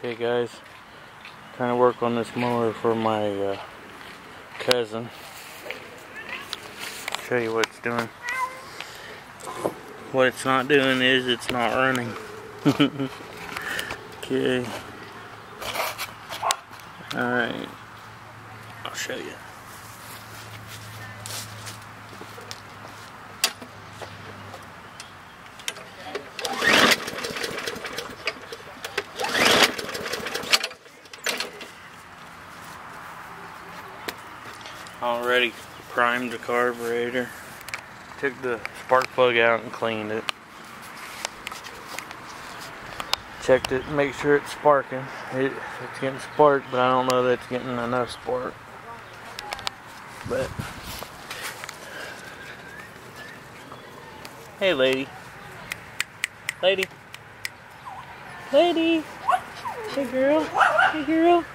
Hey guys, trying to work on this mower for my cousin. Show you what it's doing. What it's not doing is it's not running. Okay. Alright. I'll show you. Already primed the carburetor. Took the spark plug out and cleaned it. Checked it, make sure it's sparking. It's getting spark, but I don't know that it's getting enough spark. But hey, lady, lady, lady, hey girl, hey girl.